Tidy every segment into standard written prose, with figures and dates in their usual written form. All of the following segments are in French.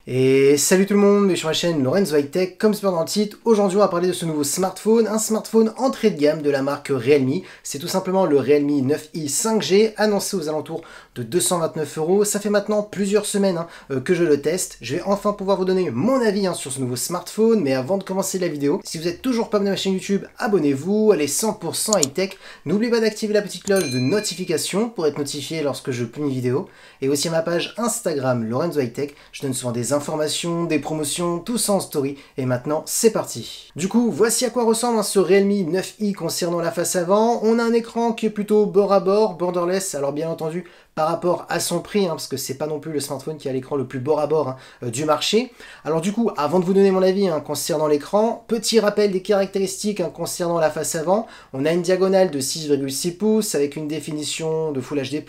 Et salut tout le monde, je suis sur la chaîne Lorenzo High Tech, comme c'est dans le titre, aujourd'hui on va parler de ce nouveau smartphone, un smartphone entrée de gamme de la marque Realme. C'est tout simplement le Realme 9i 5G, annoncé aux alentours de 229 €. Ça fait maintenant plusieurs semaines que je le teste. Je vais enfin pouvoir vous donner mon avis sur ce nouveau smartphone, mais avant de commencer la vidéo, si vous n'êtes toujours pas abonné à ma chaîne YouTube, abonnez-vous, elle est 100% high tech. N'oubliez pas d'activer la petite cloche de notification pour être notifié lorsque je publie une vidéo. Et aussi à ma page Instagram Lorenzo High Tech, je donne souvent des informations, des promotions, tout ça en story. Et maintenant, c'est parti. Du coup, voici à quoi ressemble ce Realme 9i concernant la face avant. On a un écran qui est plutôt bord à bord, borderless. Alors bien entendu, par rapport à son prix, parce que c'est pas non plus le smartphone qui a l'écran le plus bord à bord du marché. Alors du coup, avant de vous donner mon avis concernant l'écran, petit rappel des caractéristiques concernant la face avant. On a une diagonale de 6,6 pouces avec une définition de Full HD+.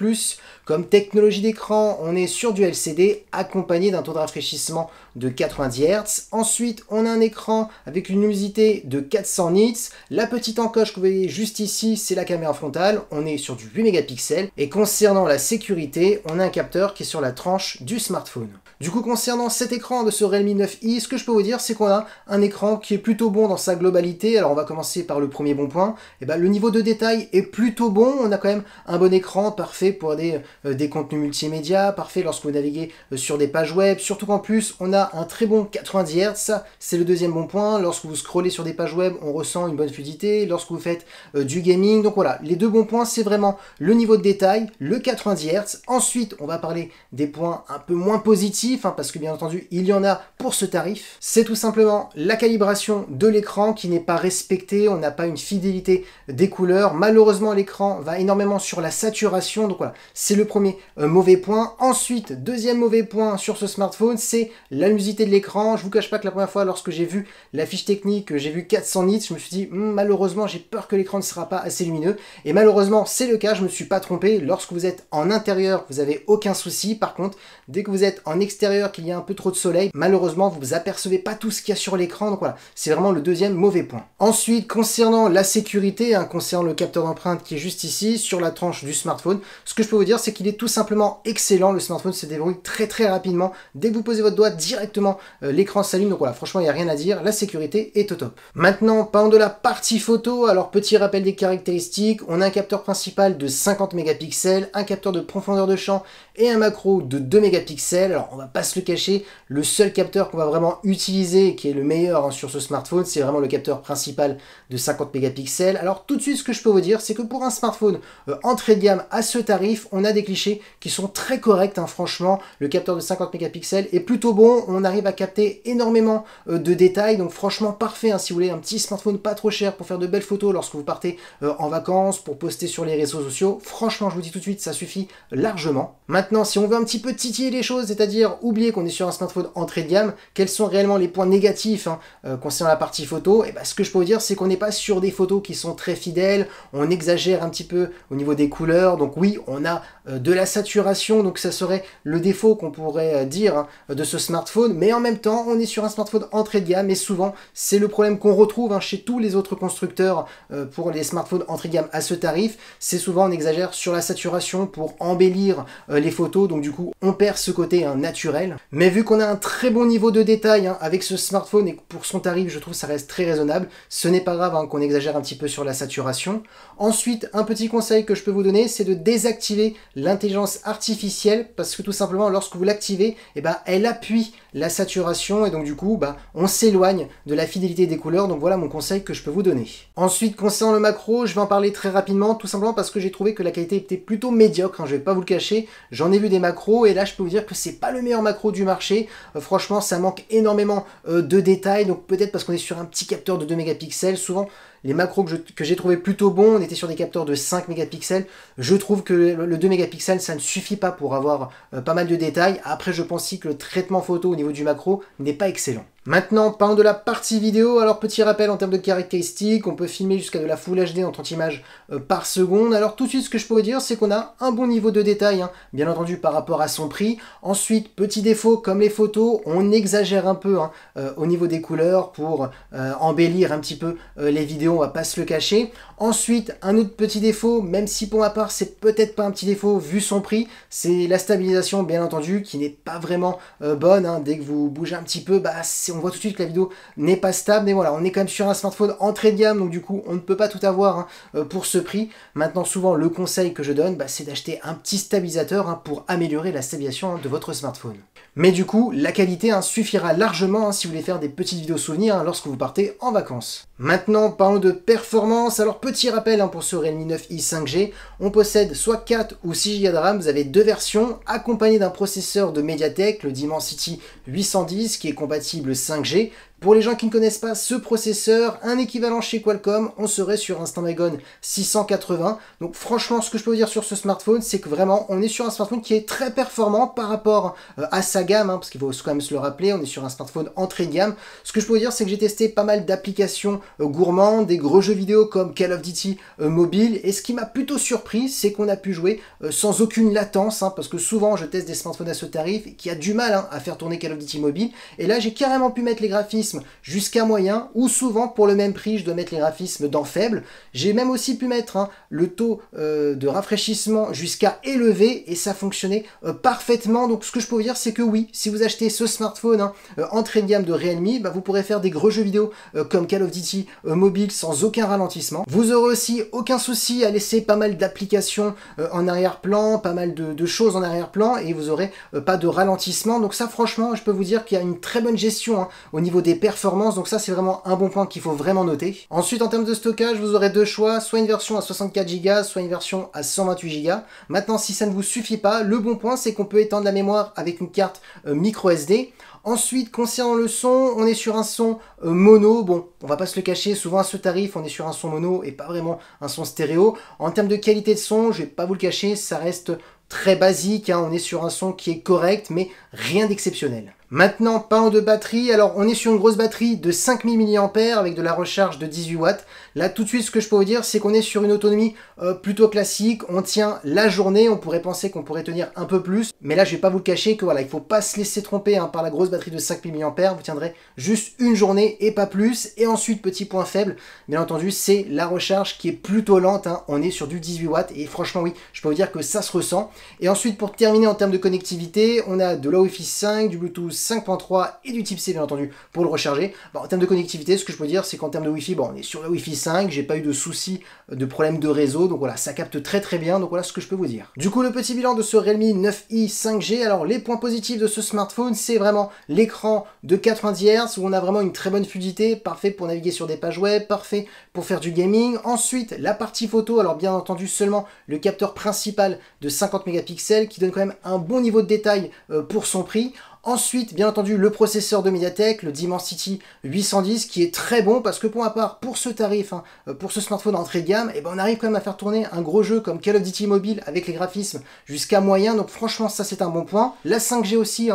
Comme technologie d'écran, on est sur du LCD accompagné d'un taux de rafraîchissement de 90 Hz. Ensuite, on a un écran avec une luminosité de 400 nits. La petite encoche que vous voyez juste ici, c'est la caméra frontale. On est sur du 8 mégapixels. Et concernant la sécurité, on a un capteur qui est sur la tranche du smartphone. Du coup, concernant cet écran de ce Realme 9i, ce que je peux vous dire, c'est qu'on a un écran qui est plutôt bon dans sa globalité. Alors, on va commencer par le premier bon point. Le niveau de détail est plutôt bon. On a quand même un bon écran, parfait pour des contenus multimédia, parfait lorsque vous naviguez sur des pages web. Surtout qu'en plus, on a un très bon 90 Hz. Ça, c'est le deuxième bon point. Lorsque vous scrollez sur des pages web, on ressent une bonne fluidité. Lorsque vous faites du gaming. Donc voilà, les deux bons points, c'est vraiment le niveau de détail, le 90 Hz. Ensuite, on va parler des points un peu moins positifs, parce que bien entendu, il y en a pour ce tarif. C'est tout simplement la calibration de l'écran qui n'est pas respectée. On n'a pas une fidélité des couleurs. Malheureusement, l'écran va énormément sur la saturation. Donc voilà, c'est le premier mauvais point. Ensuite, deuxième mauvais point sur ce smartphone, c'est la luminosité de l'écran. Je vous cache pas que la première fois, lorsque j'ai vu la fiche technique, j'ai vu 400 nits, je me suis dit, malheureusement, j'ai peur que l'écran ne sera pas assez lumineux. Et malheureusement, c'est le cas, je me suis pas trompé. Lorsque vous êtes en intérieur, vous avez aucun souci. Par contre, dès que vous êtes en extérieur, qu'il y a un peu trop de soleil, malheureusement, vous apercevez pas tout ce qu'il y a sur l'écran. Donc voilà, c'est vraiment le deuxième mauvais point. Ensuite, concernant la sécurité, concernant le capteur d'empreinte qui est juste ici, sur la tranche du smartphone, ce que je peux vous dire, c'est qu'il est tout simplement excellent. Le smartphone se débrouille très rapidement. Dès que vous posez votre doigt, directement, l'écran s'allume. Donc voilà, franchement, il n'y a rien à dire. La sécurité est au top. Maintenant, parlons de la partie photo. Alors, petit rappel des caractéristiques. On a un capteur principal de 50 mégapixels, un capteur de profondeur de champ et un macro de 2 mégapixels. Alors, on va pas se le cacher, le seul capteur qu'on va vraiment utiliser, qui est le meilleur sur ce smartphone, c'est vraiment le capteur principal de 50 mégapixels. Alors, tout de suite, ce que je peux vous dire, c'est que pour un smartphone entrée de gamme à ce tarif, on a des clichés qui sont très corrects, franchement. Le capteur de 50 mégapixels est plutôt bon, on arrive à capter énormément de détails, donc franchement parfait si vous voulez un petit smartphone pas trop cher pour faire de belles photos lorsque vous partez en vacances, pour poster sur les réseaux sociaux. Franchement, je vous dis tout de suite, ça suffit largement. Maintenant, si on veut un petit peu titiller les choses, c'est-à-dire oublier qu'on est sur un smartphone entrée de gamme, quels sont réellement les points négatifs concernant la partie photo, et ce que je peux vous dire, c'est qu'on n'est pas sur des photos qui sont très fidèles, on exagère un petit peu au niveau des couleurs, donc oui, on a de la saturation, donc ça serait le défaut qu'on pourrait dire de ce smartphone, mais en même temps, on est sur un smartphone entrée de gamme, et souvent, c'est le problème qu'on retrouve chez tous les autres constructeurs pour les smartphones entrée de gamme à ce tarif, c'est souvent on exagère sur la saturation pour embellir les photos, donc du coup, on perd ce côté naturel. Mais vu qu'on a un très bon niveau de détail avec ce smartphone, et pour son tarif, je trouve ça reste très raisonnable, ce n'est pas grave qu'on exagère un petit peu sur la saturation. Ensuite, un petit conseil que je peux vous donner, c'est de désactiver l'intelligence artificielle, parce que tout simplement, lorsque vous l'activez, elle appuie la saturation, et donc du coup, on s'éloigne de la fidélité des couleurs, donc voilà mon conseil que je peux vous donner. Ensuite, concernant le macro, je vais en parler très rapidement, tout simplement parce que j'ai trouvé que la qualité était plutôt médiocre, je vais pas vous le cacher, j'en ai vu des macros, et là je peux vous dire que c'est pas le meilleur macro du marché, franchement ça manque énormément de détails, donc peut-être parce qu'on est sur un petit capteur de 2 mégapixels, souvent les macros que j'ai trouvé plutôt bons, on était sur des capteurs de 5 mégapixels. Je trouve que le 2 mégapixels, ça ne suffit pas pour avoir pas mal de détails. Après, je pense aussi que le traitement photo au niveau du macro n'est pas excellent. Maintenant, parlons de la partie vidéo. Alors, petit rappel en termes de caractéristiques, on peut filmer jusqu'à de la Full HD en 30 images par seconde. Alors, tout de suite, ce que je pourrais dire, c'est qu'on a un bon niveau de détail, hein, bien entendu, par rapport à son prix. Ensuite, petit défaut, comme les photos, on exagère un peu au niveau des couleurs pour embellir un petit peu les vidéos, on va pas se le cacher. Ensuite, un autre petit défaut, même si pour ma part, c'est peut-être pas un petit défaut vu son prix, c'est la stabilisation, bien entendu, qui n'est pas vraiment bonne. Hein. Dès que vous bougez un petit peu, bah, on voit tout de suite que la vidéo n'est pas stable. Mais voilà, on est quand même sur un smartphone entrée de gamme, donc du coup, on ne peut pas tout avoir pour ce prix. Maintenant, souvent, le conseil que je donne, bah, c'est d'acheter un petit stabilisateur pour améliorer la stabilisation de votre smartphone. Mais du coup, la qualité suffira largement si vous voulez faire des petites vidéos souvenirs lorsque vous partez en vacances. Maintenant, parlons de performance. Alors, petit rappel pour ce Realme 9i 5G, on possède soit 4 ou 6 Go de RAM, vous avez deux versions, accompagnées d'un processeur de MediaTek, le Dimensity 810, qui est compatible 5G. Pour les gens qui ne connaissent pas ce processeur, un équivalent chez Qualcomm, on serait sur un Snapdragon 680. Donc franchement, ce que je peux vous dire sur ce smartphone, c'est que vraiment, on est sur un smartphone qui est très performant par rapport à sa gamme, parce qu'il faut quand même se le rappeler, on est sur un smartphone entrée de gamme. Ce que je peux vous dire, c'est que j'ai testé pas mal d'applications gourmandes, des gros jeux vidéo comme Call of Duty mobile, et ce qui m'a plutôt surpris, c'est qu'on a pu jouer sans aucune latence, parce que souvent, je teste des smartphones à ce tarif qui a du mal à faire tourner Call of Duty mobile, et là, j'ai carrément pu mettre les graphismes jusqu'à moyen, ou souvent pour le même prix je dois mettre les graphismes dans faible. J'ai même aussi pu mettre le taux de rafraîchissement jusqu'à élevé et ça fonctionnait parfaitement. Donc ce que je peux vous dire, c'est que oui, si vous achetez ce smartphone entrée de gamme de Realme, bah, vous pourrez faire des gros jeux vidéo comme Call of Duty mobile sans aucun ralentissement. Vous aurez aussi aucun souci à laisser pas mal d'applications en arrière-plan, pas mal de choses en arrière-plan, et vous aurez pas de ralentissement. Donc ça, franchement, je peux vous dire qu'il y a une très bonne gestion au niveau des performances, donc ça c'est vraiment un bon point qu'il faut vraiment noter. Ensuite, en termes de stockage, vous aurez deux choix, soit une version à 64 Go, soit une version à 128 Go. Maintenant, si ça ne vous suffit pas, le bon point c'est qu'on peut étendre la mémoire avec une carte micro SD. Ensuite, concernant le son, on est sur un son mono. Bon, on va pas se le cacher, souvent à ce tarif, on est sur un son mono et pas vraiment un son stéréo. En termes de qualité de son, je vais pas vous le cacher, ça reste très basique, on est sur un son qui est correct, mais rien d'exceptionnel. Maintenant, parlons de batterie. Alors, on est sur une grosse batterie de 5000 mAh avec de la recharge de 18 watts. Là, tout de suite, ce que je peux vous dire, c'est qu'on est sur une autonomie plutôt classique. On tient la journée. On pourrait penser qu'on pourrait tenir un peu plus. Mais là, je vais pas vous le cacher que voilà, il faut pas se laisser tromper par la grosse batterie de 5000 mAh. Vous tiendrez juste une journée et pas plus. Et ensuite, petit point faible, bien entendu, c'est la recharge qui est plutôt lente. On est sur du 18 watts. Et franchement, oui, je peux vous dire que ça se ressent. Et ensuite, pour terminer en termes de connectivité, on a de la Wi-Fi 5, du Bluetooth 5.3 et du type C bien entendu pour le recharger. Bon, en termes de connectivité, ce que je peux dire, c'est qu'en termes de Wi-Fi, bon, on est sur la Wi-Fi 5, j'ai pas eu de soucis de problème de réseau, donc voilà, ça capte très très bien, donc voilà ce que je peux vous dire. Du coup, le petit bilan de ce Realme 9i 5G, alors les points positifs de ce smartphone, c'est vraiment l'écran de 90 Hz où on a vraiment une très bonne fluidité, parfait pour naviguer sur des pages web, parfait pour faire du gaming. Ensuite, la partie photo, alors bien entendu seulement le capteur principal de 50 mégapixels qui donne quand même un bon niveau de détail pour son prix. Ensuite, bien entendu, le processeur de MediaTek, le Dimensity 810, qui est très bon parce que pour ma part, pour ce tarif, pour ce smartphone entrée de gamme, on arrive quand même à faire tourner un gros jeu comme Call of Duty Mobile avec les graphismes jusqu'à moyen. Donc franchement, ça c'est un bon point. La 5G aussi,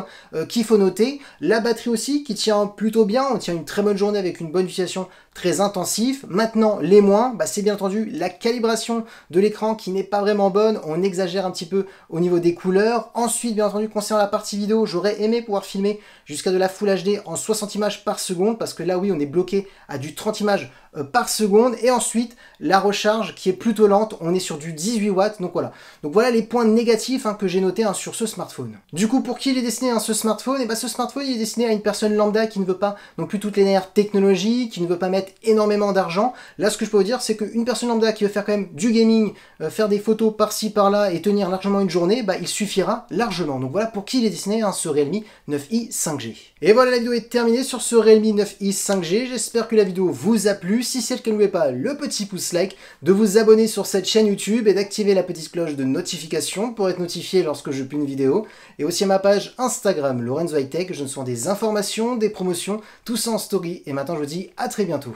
qu'il faut noter. La batterie aussi, qui tient plutôt bien. On tient une très bonne journée avec une bonne utilisation très intensive. Maintenant, les moins, c'est bien entendu la calibration de l'écran qui n'est pas vraiment bonne. On exagère un petit peu au niveau des couleurs. Ensuite, bien entendu, concernant la partie vidéo, j'aurais aimé pouvoir filmer jusqu'à de la Full HD en 60 images par seconde parce que là oui on est bloqué à du 30 images par seconde. Et ensuite la recharge qui est plutôt lente, on est sur du 18 watts. Donc voilà les points négatifs que j'ai notés sur ce smartphone. Du coup, pour qui il est destiné ce smartphone? Ce smartphone il est destiné à une personne lambda qui ne veut pas non plus toutes les dernières technologies, qui ne veut pas mettre énormément d'argent. Là ce que je peux vous dire, c'est qu'une personne lambda qui veut faire quand même du gaming, faire des photos par-ci par-là et tenir largement une journée, il suffira largement. Donc voilà pour qui il est destiné ce Realme 9i 5G. Et voilà, la vidéo est terminée sur ce Realme 9i 5G. J'espère que la vidéo vous a plu. Si c'est le cas, n'oubliez pas le petit pouce like, de vous abonner sur cette chaîne YouTube et d'activer la petite cloche de notification pour être notifié lorsque je publie une vidéo. Et aussi à ma page Instagram, Lorenzo High Tech, je ne sois des informations, des promotions, tout ça en story. Et maintenant, je vous dis à très bientôt.